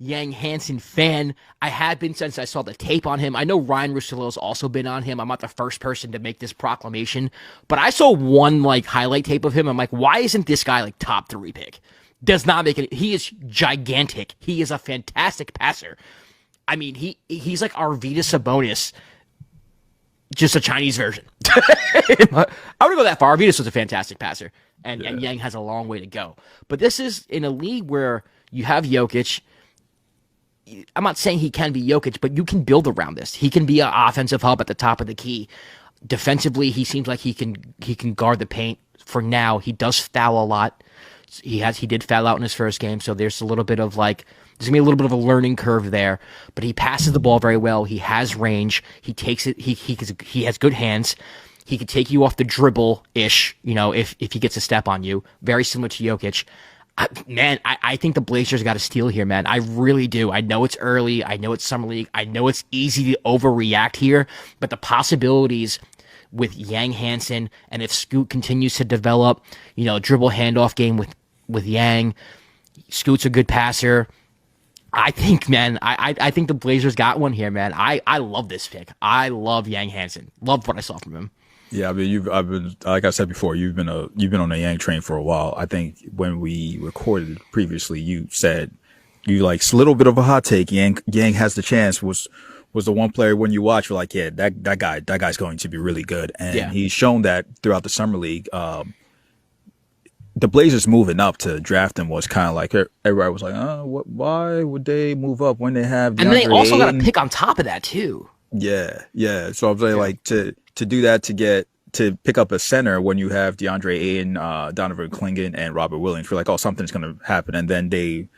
Yang Hansen fan. I have been since I saw the tape on him. I know Ryan Russillo's also been on him. I'm not the first person to make this proclamation, but I saw one like highlight tape of him. I'm like, why isn't this guy like top 3 pick? Does not make it. He is gigantic. He is a fantastic passer. I mean, he's like Arvydas Sabonis, just a Chinese version. I wouldn't go that far. Arvydas was a fantastic passer, and Yang has a long way to go. But this is in a league where you have Jokic. I'm not saying he can be Jokic, but you can build around this. He can be an offensive hub at the top of the key. Defensively, he seems like he can guard the paint. For now, he does foul a lot. He did foul out in his first game, so there's a little bit of like there's gonna be a little bit of a learning curve there. But he passes the ball very well. He has range. He takes it. He has good hands. He could take you off the dribble ish. If he gets a step on you, very similar to Jokic. I think the Blazers got a steal here, man. I really do. I know it's early. I know it's summer league. I know it's easy to overreact here, but the possibilities with Yang Hansen, and if Scoot continues to develop, dribble handoff game with Yang, Scoot's a good passer. I think, man, I think the Blazers got one here, man. I love this pick. I love Yang Hansen. Love what I saw from him. Yeah, I mean, I've been like I said before, you've been on the Yang train for a while. I think when we recorded previously, you said you like a little bit of a hot take. Yang has the chance was the one player when you watch, you're like, yeah, that guy's going to be really good, and he's shown that throughout the summer league. The Blazers moving up to draft him was kind of like everybody was like, why would they move up when they have DeAndre and they also got a Ayton? pick on top of that too. Yeah. So I'm saying like to do that to pick up a center when you have DeAndre Ayton, Donovan Clingan, and Robert Williams. We're like, something's going to happen. And then they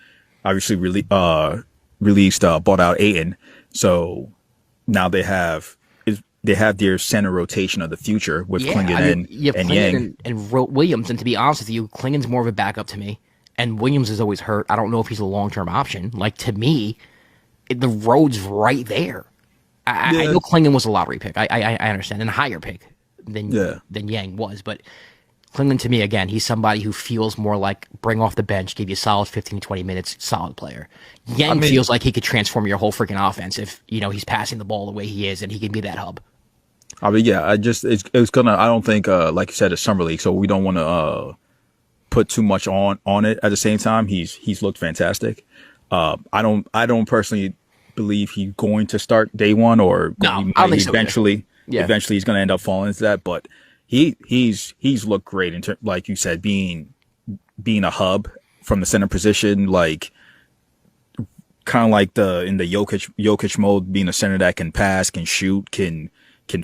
obviously bought out Ayton. So now they have their center rotation of the future with Clingan and Yang. And Williams. And to be honest with you, Clingan's more of a backup to me. And Williams is always hurt. I don't know if he's a long-term option. Like, to me, the road's right there. I know Clingan was a lottery pick. I understand. And a higher pick than Yang was. But Clingan, to me, again, he's somebody who feels more like bring off the bench, give you a solid 15 to 20 minutes, solid player. Yang feels like he could transform your whole freaking offense if, he's passing the ball the way he is and he can be that hub. I mean, yeah, it's gonna, I don't think, like you said, it's summer league, so we don't want to put too much on it. At the same time, he's looked fantastic. I don't personally believe he's going to start day one, or eventually he's going to end up falling into that. But he's looked great in like you said, being a hub from the center position, like kind of like in the Jokic mode, being a center that can pass, can shoot, can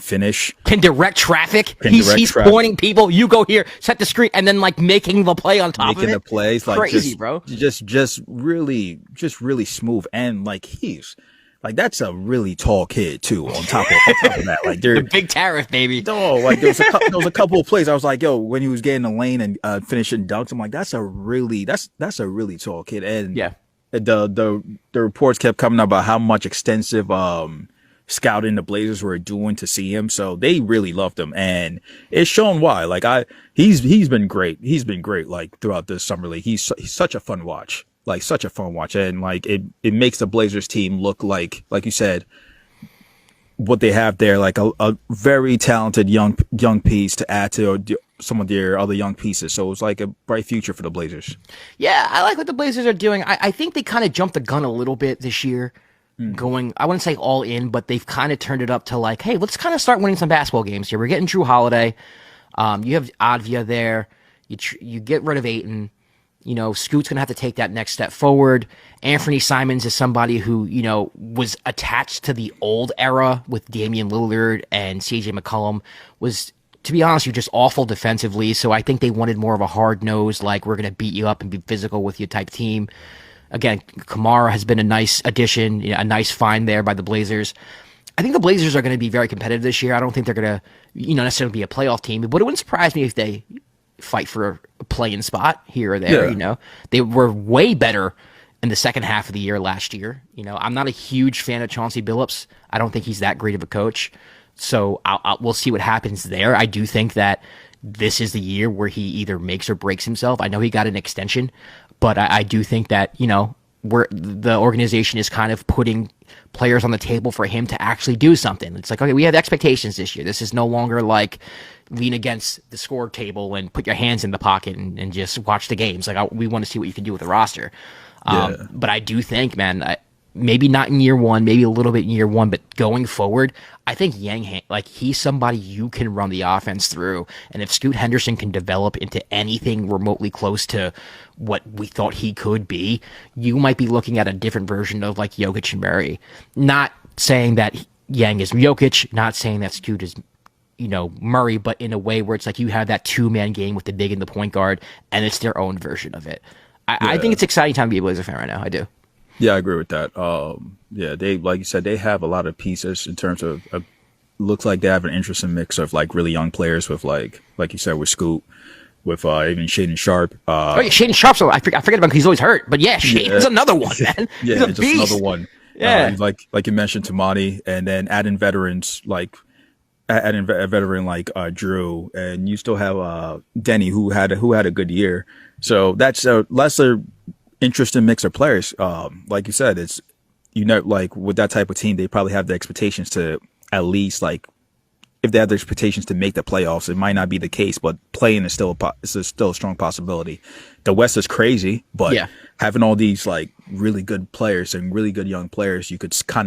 finish, can direct traffic. He's pointing people. You go here, set the screen, and then like making the play on top of it. Making the plays, like crazy, bro. Just really smooth, and like he's like that's a really tall kid too. On top of that, like they're the big tariff, baby. No, like there was a couple of plays. I was like, when he was getting the lane and finishing dunks, I'm like, that's a really tall kid. And the reports kept coming up about how much extensive scouting the Blazers were doing to see him, so they really loved him, and it's shown why. Like he's been great. He's been great like throughout this summer league. He's such a fun watch, and like it makes the Blazers team look like you said, what they have there, like a very talented young piece to add to some of their other young pieces. So it's like a bright future for the Blazers. Yeah, I like what the Blazers are doing. I think they kind of jumped the gun a little bit this year. Going, I wouldn't say all in, but they've kind of turned it up to like, hey, let's kind of start winning some basketball games here. We're getting Drew Holiday. You have Advia there. You get rid of Ayton. Scoot's going to have to take that next step forward. Anthony Simons is somebody who, was attached to the old era with Damian Lillard and CJ McCollum, was, to be honest, just awful defensively. So I think they wanted more of a hard-nosed, like, we're going to beat you up and be physical with you type team. Again, Kamara has been a nice addition, a nice find there by the Blazers. I think the Blazers are going to be very competitive this year. I don't think they're going to, necessarily be a playoff team, but it wouldn't surprise me if they fight for a play-in spot here or there. They were way better in the second half of the year last year. I'm not a huge fan of Chauncey Billups. I don't think he's that great of a coach. So we'll see what happens there. I do think that this is the year where he either makes or breaks himself. I know he got an extension, but I do think that, where the organization is kind of putting players on the table for him to actually do something. It's like, okay, we have expectations this year. This is no longer like lean against the score table and put your hands in the pocket and just watch the games. Like, we want to see what you can do with the roster. But I do think, man, maybe not in year one, maybe a little bit in year one, but going forward, I think Yang, like, he's somebody you can run the offense through. And if Scoot Henderson can develop into anything remotely close to what we thought he could be, you might be looking at a different version of like Jokic and Murray. Not saying that Yang is Jokic, not saying that Scoot is, Murray, but in a way where it's like you have that 2-man game with the big and the point guard, and it's their own version of it. I think it's exciting time to be a Blazer fan right now. I do. Yeah, I agree with that. They, like you said, they have a lot of pieces in terms of, looks like they have an interesting mix of like really young players with like you said, with Scoot, with even Shaedon Sharpe. Shaedon Sharpe. So I forget about him because he's always hurt. But yeah, Shaden's another one, man. He's a beast. Another one. Yeah, like you mentioned, Tamani, and then adding veterans like a veteran like Drew, and you still have Denny who had a good year. So that's a lesser interesting mix of players. Like you said, it's like with that type of team, they probably have the expectations to at least like if they have the expectations to make the playoffs. It might not be the case, but playing is still a strong possibility. The West is crazy, but having all these like really good players and really good young players, you could kind of